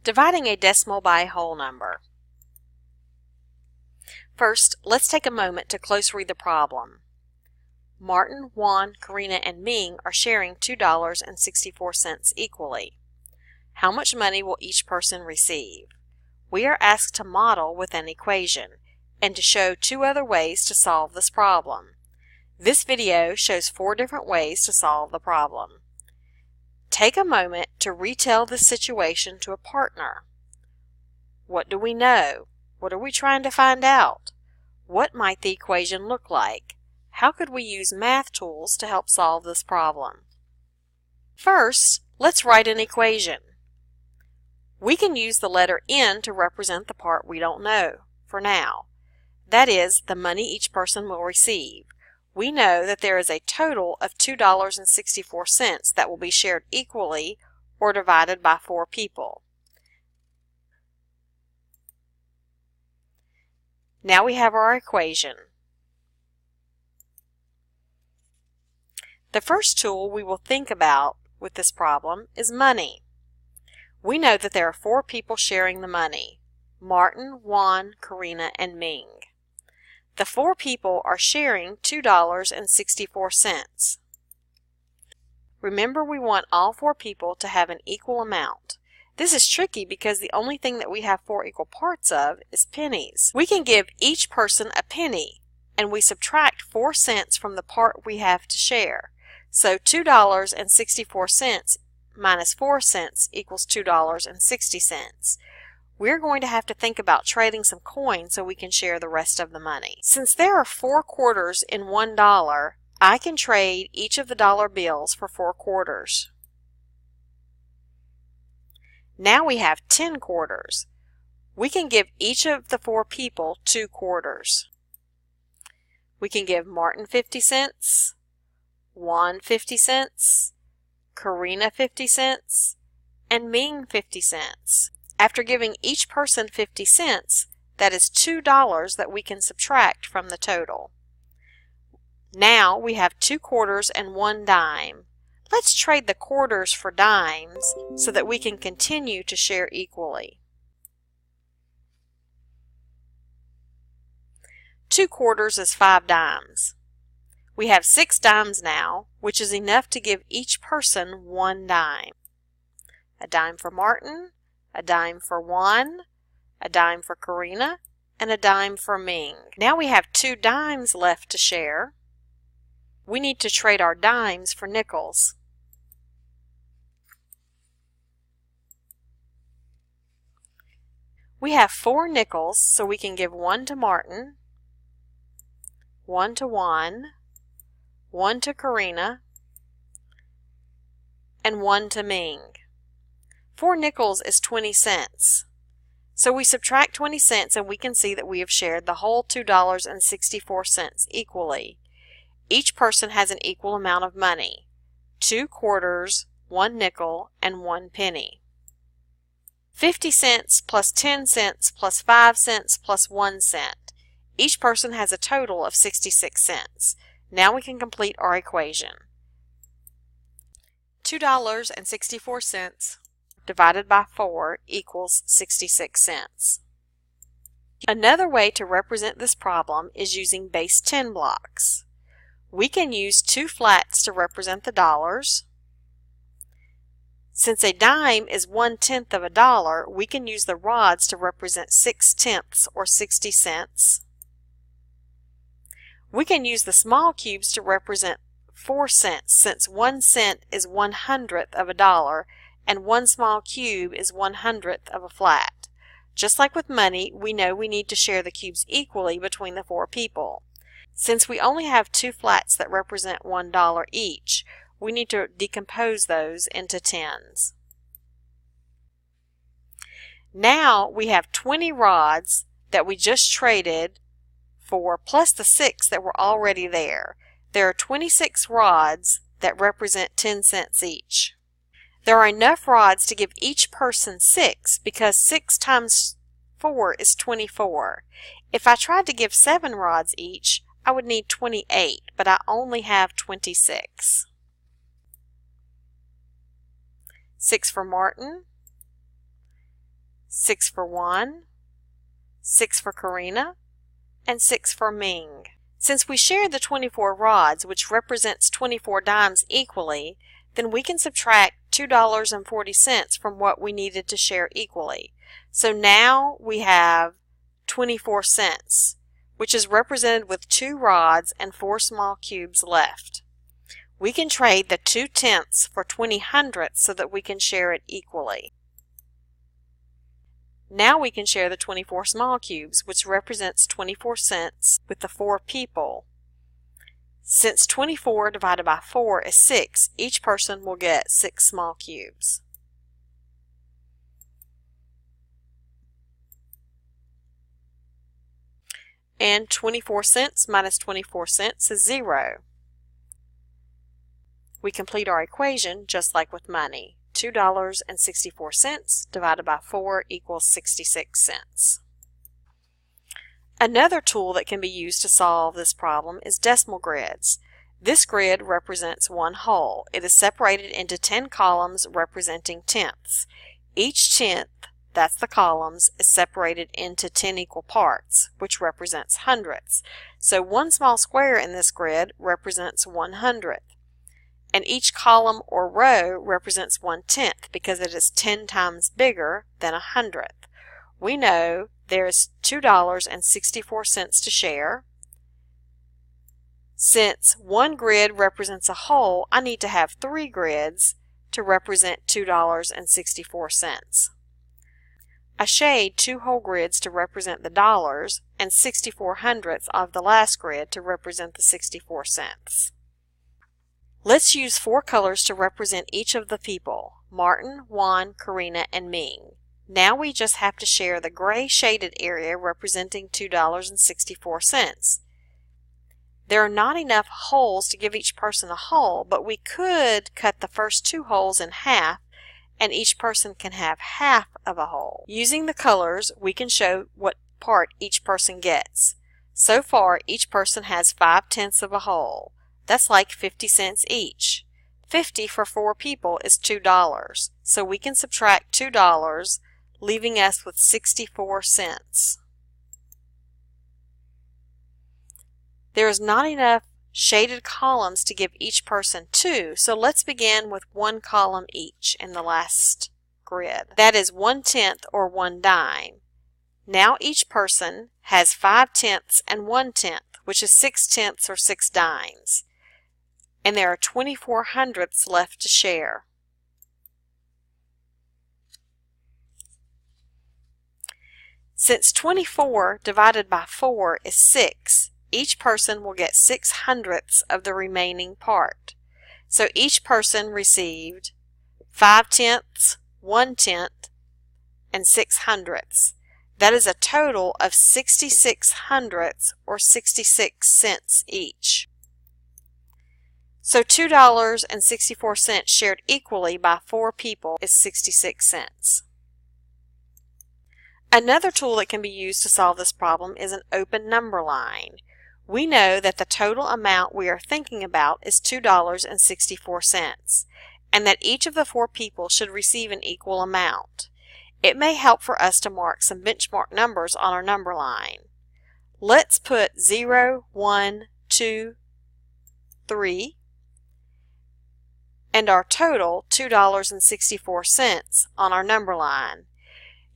Dividing a decimal by a whole number. First, let's take a moment to close read the problem. Martin, Juan, Karina, and Ming are sharing $2.64 equally. How much money will each person receive? We are asked to model with an equation and to show two other ways to solve this problem. This video shows 4 different ways to solve the problem. Take a moment to retell this situation to a partner. What do we know? What are we trying to find out? What might the equation look like? How could we use math tools to help solve this problem? First, let's write an equation. We can use the letter N to represent the part we don't know for now. That is, the money each person will receive. We know that there is a total of $2.64 that will be shared equally or divided by 4 people. Now we have our equation. The first tool we will think about with this problem is money. We know that there are 4 people sharing the money: Martin, Juan, Karina, and Ming. The 4 people are sharing $2.64. Remember, we want all 4 people to have an equal amount. This is tricky because the only thing that we have 4 equal parts of is pennies. We can give each person a penny, and we subtract 4 cents from the part we have to share. So $2.64 minus 4 cents equals $2.60. We're going to have to think about trading some coins so we can share the rest of the money. Since there are 4 quarters in $1, I can trade each of the dollar bills for 4 quarters. Now we have 10 quarters. We can give each of the 4 people 2 quarters. We can give Martin 50 cents, Juan 50 cents, Karina 50 cents, and Ming 50 cents. After giving each person 50 cents, that is $2 that we can subtract from the total. Now we have 2 quarters and 1 dime. Let's trade the quarters for dimes so that we can continue to share equally. 2 quarters is 5 dimes. We have 6 dimes now, which is enough to give each person 1 dime. A dime for Martin, a dime for Juan, a dime for Karina, and a dime for Ming. Now we have 2 dimes left to share. We need to trade our dimes for nickels. We have 4 nickels, so we can give 1 to Martin, 1 to Juan, 1 to Karina, and 1 to Ming. 4 nickels is 20 cents. So we subtract 20 cents and we can see that we have shared the whole $2.64 equally. Each person has an equal amount of money: 2 quarters, 1 nickel, and 1 penny. 50 cents plus 10 cents plus 5 cents plus 1 cent. Each person has a total of 66 cents. Now we can complete our equation. $2.64 divided by 4 equals 66 cents. Another way to represent this problem is using base 10 blocks. We can use 2 flats to represent the dollars. Since a dime is 1/10 of a dollar, we can use the rods to represent 6/10 or 60 cents. We can use the small cubes to represent 4 cents, since 1 cent is 1/100th of a dollar and 1 small cube is 1/100th of a flat. Just like with money, we know we need to share the cubes equally between the 4 people. Since we only have 2 flats that represent $1 each, we need to decompose those into tens. Now we have 20 rods that we just traded for, plus the 6 that were already there. There are 26 rods that represent 10 cents each. There are enough rods to give each person 6 because 6 times 4 is 24. If I tried to give 7 rods each, I would need 28, but I only have 26. 6 for Martin, 6 for Juan, 6 for Karina, and 6 for Ming. Since we shared the 24 rods, which represents 24 dimes equally, then we can subtract $2.40 from what we needed to share equally. So now we have 24 cents, which is represented with 2 rods and 4 small cubes left. We can trade the 2/10 for 20 hundredths so that we can share it equally. Now we can share the 24 small cubes, which represents 24 cents, with the 4 people. Since 24 divided by 4 is 6, each person will get 6 small cubes. And 24 cents minus 24 cents is 0. We complete our equation just like with money. $2.64 divided by 4 equals 66 cents. Another tool that can be used to solve this problem is decimal grids. This grid represents one whole. It is separated into 10 columns representing tenths. Each tenth, that's the columns, is separated into 10 equal parts, which represents hundredths. So one small square in this grid represents 1/100th. And each column or row represents 1/10 because it is 10 times bigger than 100th. We know there is $2.64 to share. Since one grid represents a whole, I need to have 3 grids to represent $2.64. I shade 2 whole grids to represent the dollars and 64 hundredths of the last grid to represent the 64 cents. Let's use 4 colors to represent each of the people: Martin, Juan, Karina, and Ming. Now we just have to share the gray shaded area representing $2.64. There are not enough holes to give each person a whole, but we could cut the first 2 holes in half and each person can have half of a whole. Using the colors, we can show what part each person gets. So far, each person has 5/10 of a whole. That's like 50 cents each. 50 for 4 people is $2, so we can subtract $2, leaving us with 64 cents. There is not enough shaded columns to give each person 2, so let's begin with 1 column each in the last grid. That is 1/10 or 1 dime. Now each person has 5/10 and 1/10, which is 6/10 or 6 dimes. And there are 24 hundredths left to share. Since 24 divided by 4 is 6, each person will get 6 hundredths of the remaining part. So each person received 5/10, 1/10, and 6 hundredths. That is a total of 66 hundredths or 66 cents each. So $2.64 shared equally by 4 people is 66 cents. Another tool that can be used to solve this problem is an open number line. We know that the total amount we are thinking about is $2.64, and that each of the 4 people should receive an equal amount. It may help for us to mark some benchmark numbers on our number line. Let's put 0, 1, 2, 3, and our total, $2.64, on our number line.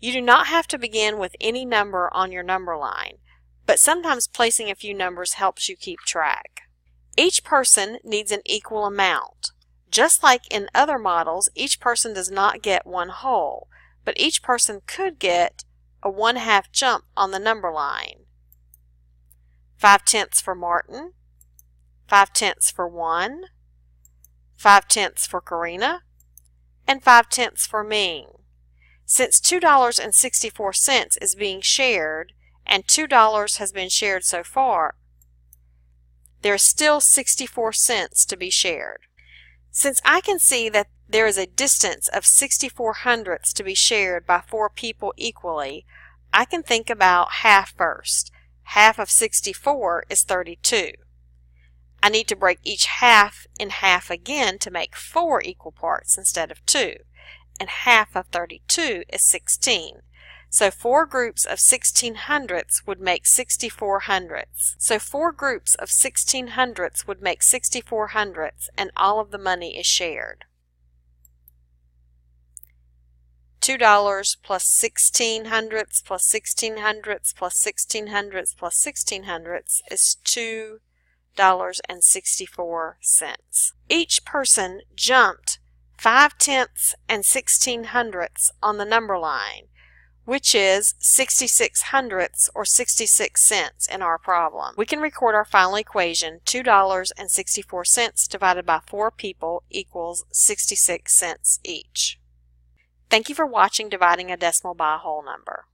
You do not have to begin with any number on your number line, but sometimes placing a few numbers helps you keep track. Each person needs an equal amount. Just like in other models, each person does not get 1 whole, but each person could get a 1/2 jump on the number line. 5/10 for Martin, 5/10 for Juan, 5/10 for Karina, and 5/10 for Ming. Since $2.64 is being shared and $2 has been shared so far, there is still 64 cents to be shared. Since I can see that there is a distance of 64 hundredths to be shared by 4 people equally, I can think about half first. Half of 64 is 32. I need to break each half in half again to make 4 equal parts instead of 2. And half of 32 is 16. So 4 groups of 1600ths would make 64 hundredths. So 4 groups of 1600ths would make 64 hundredths, and all of the money is shared. $2 plus 16 hundredths plus 16 hundredths plus 16 hundredths plus 16 hundredths is $2.64. Each person jumped 5/10ths and 16 hundredths on the number line, which is 66 hundredths or 66 cents in our problem. We can record our final equation, $2.64 divided by 4 people equals 66 cents each. Thank you for watching Dividing a Decimal by a Whole Number.